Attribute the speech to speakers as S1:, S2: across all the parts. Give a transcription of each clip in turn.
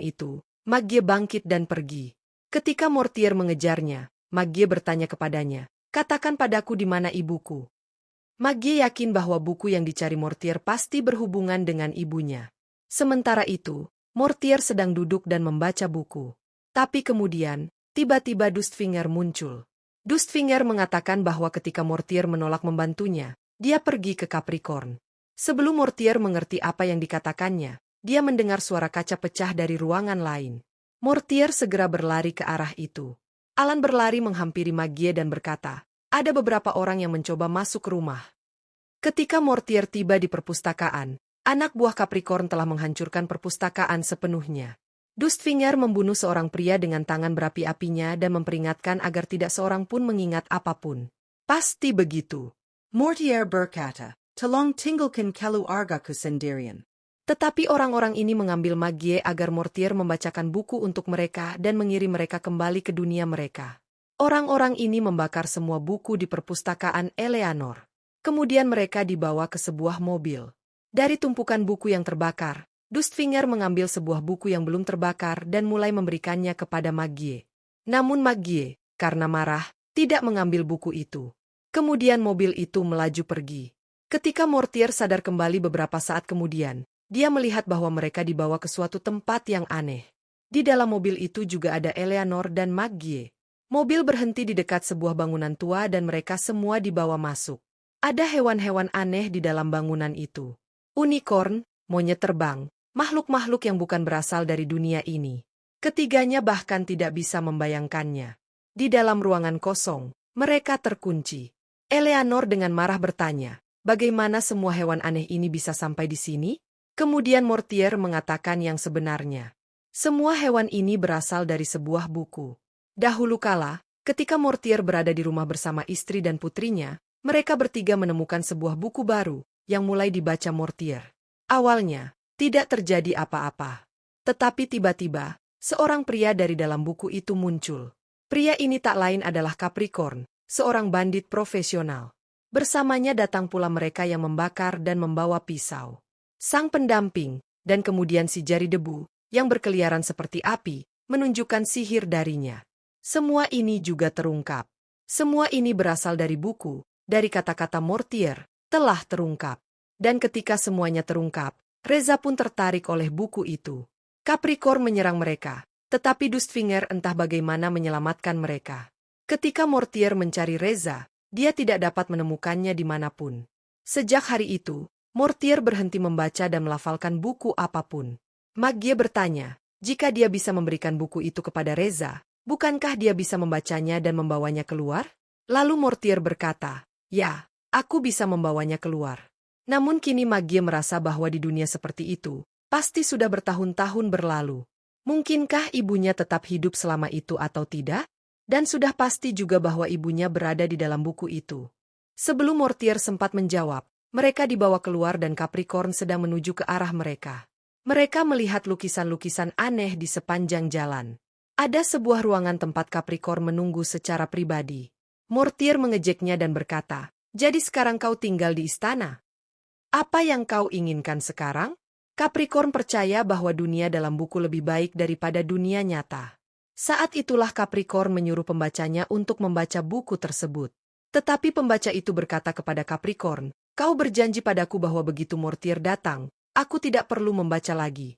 S1: itu, Maggie bangkit dan pergi. Ketika Mortier mengejarnya, Maggie bertanya kepadanya, "Katakan padaku di mana ibuku." Maggie yakin bahwa buku yang dicari Mortier pasti berhubungan dengan ibunya. Sementara itu, Mortier sedang duduk dan membaca buku. Tapi kemudian, tiba-tiba Dustfinger muncul. Dustfinger mengatakan bahwa ketika Mortier menolak membantunya, dia pergi ke Capricorn. Sebelum Mortier mengerti apa yang dikatakannya, dia mendengar suara kaca pecah dari ruangan lain. Mortier segera berlari ke arah itu. Alan berlari menghampiri Maggie dan berkata, "Ada beberapa orang yang mencoba masuk ke rumah." Ketika Mortier tiba di perpustakaan, anak buah Capricorn telah menghancurkan perpustakaan sepenuhnya. Dustfinger membunuh seorang pria dengan tangan berapi-apinya dan memperingatkan agar tidak seorang pun mengingat apapun. Pasti begitu.
S2: Mortier berkata, "Tolong tinggalkan keluargaku sendirian."
S1: Tetapi orang-orang ini mengambil Maggie agar Mortier membacakan buku untuk mereka dan mengirim mereka kembali ke dunia mereka. Orang-orang ini membakar semua buku di perpustakaan Eleanor. Kemudian mereka dibawa ke sebuah mobil. Dari tumpukan buku yang terbakar, Dustfinger mengambil sebuah buku yang belum terbakar dan mulai memberikannya kepada Maggie. Namun Maggie, karena marah, tidak mengambil buku itu. Kemudian mobil itu melaju pergi. Ketika Mortier sadar kembali beberapa saat kemudian, dia melihat bahwa mereka dibawa ke suatu tempat yang aneh. Di dalam mobil itu juga ada Eleanor dan Maggie. Mobil berhenti di dekat sebuah bangunan tua dan mereka semua dibawa masuk. Ada hewan-hewan aneh di dalam bangunan itu. Unicorn, monyet terbang, makhluk-makhluk yang bukan berasal dari dunia ini. Ketiganya bahkan tidak bisa membayangkannya. Di dalam ruangan kosong, mereka terkunci. Eleanor dengan marah bertanya, "Bagaimana semua hewan aneh ini bisa sampai di sini?" Kemudian Mortier mengatakan yang sebenarnya. Semua hewan ini berasal dari sebuah buku. Dahulu kala, ketika Mortier berada di rumah bersama istri dan putrinya, mereka bertiga menemukan sebuah buku baru yang mulai dibaca Mortier. Awalnya, tidak terjadi apa-apa. Tetapi tiba-tiba, seorang pria dari dalam buku itu muncul. Pria ini tak lain adalah Capricorn, seorang bandit profesional. Bersamanya datang pula mereka yang membakar dan membawa pisau. Sang pendamping, dan kemudian si jari debu, yang berkeliaran seperti api, menunjukkan sihir darinya. Semua ini juga terungkap. Semua ini berasal dari buku, dari kata-kata Mortier, telah terungkap. Dan ketika semuanya terungkap, Reza pun tertarik oleh buku itu. Capricorn menyerang mereka, tetapi Dustfinger entah bagaimana menyelamatkan mereka. Ketika Mortier mencari Reza, dia tidak dapat menemukannya dimanapun. Sejak hari itu, Mortier berhenti membaca dan melafalkan buku apapun. Maggie bertanya, jika dia bisa memberikan buku itu kepada Reza, bukankah dia bisa membacanya dan membawanya keluar? Lalu Mortier berkata, "Ya, aku bisa membawanya keluar." Namun kini Maggie merasa bahwa di dunia seperti itu, pasti sudah bertahun-tahun berlalu. Mungkinkah ibunya tetap hidup selama itu atau tidak? Dan sudah pasti juga bahwa ibunya berada di dalam buku itu. Sebelum Mortier sempat menjawab, mereka dibawa keluar dan Capricorn sedang menuju ke arah mereka. Mereka melihat lukisan-lukisan aneh di sepanjang jalan. Ada sebuah ruangan tempat Capricorn menunggu secara pribadi. Mortier mengejeknya dan berkata, "Jadi sekarang kau tinggal di istana? Apa yang kau inginkan sekarang?" Capricorn percaya bahwa dunia dalam buku lebih baik daripada dunia nyata. Saat itulah Capricorn menyuruh pembacanya untuk membaca buku tersebut. Tetapi pembaca itu berkata kepada Capricorn, "Kau berjanji padaku bahwa begitu Mortier datang, aku tidak perlu membaca lagi."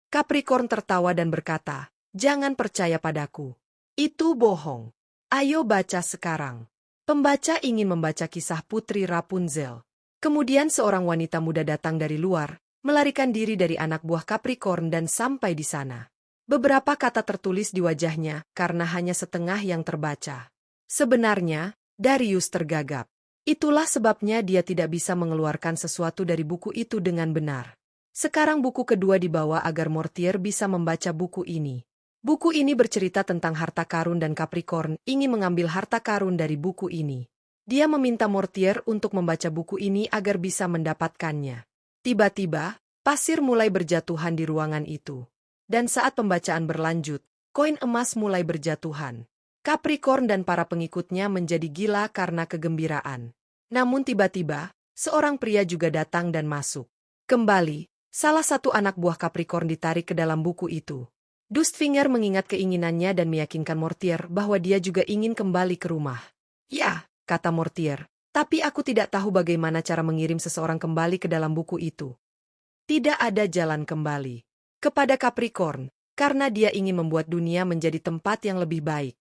S1: Capricorn tertawa dan berkata, "Jangan percaya padaku. Itu bohong. Ayo baca sekarang." Pembaca ingin membaca kisah Putri Rapunzel. Kemudian seorang wanita muda datang dari luar, melarikan diri dari anak buah Capricorn dan sampai di sana. Beberapa kata tertulis di wajahnya karena hanya setengah yang terbaca. Sebenarnya, Darius tergagap. Itulah sebabnya dia tidak bisa mengeluarkan sesuatu dari buku itu dengan benar. Sekarang buku kedua dibawa agar Mortier bisa membaca buku ini. Buku ini bercerita tentang harta karun dan Capricorn ingin mengambil harta karun dari buku ini. Dia meminta Mortier untuk membaca buku ini agar bisa mendapatkannya. Tiba-tiba, pasir mulai berjatuhan di ruangan itu. Dan saat pembacaan berlanjut, koin emas mulai berjatuhan. Capricorn dan para pengikutnya menjadi gila karena kegembiraan. Namun tiba-tiba, seorang pria juga datang dan masuk. Kembali, salah satu anak buah Capricorn ditarik ke dalam buku itu. Dustfinger mengingat keinginannya dan meyakinkan Mortier bahwa dia juga ingin kembali ke rumah. Ya, kata Mortier, tapi aku tidak tahu bagaimana cara mengirim seseorang kembali ke dalam buku itu. Tidak ada jalan kembali kepada Capricorn, karena dia ingin membuat dunia menjadi tempat yang lebih baik.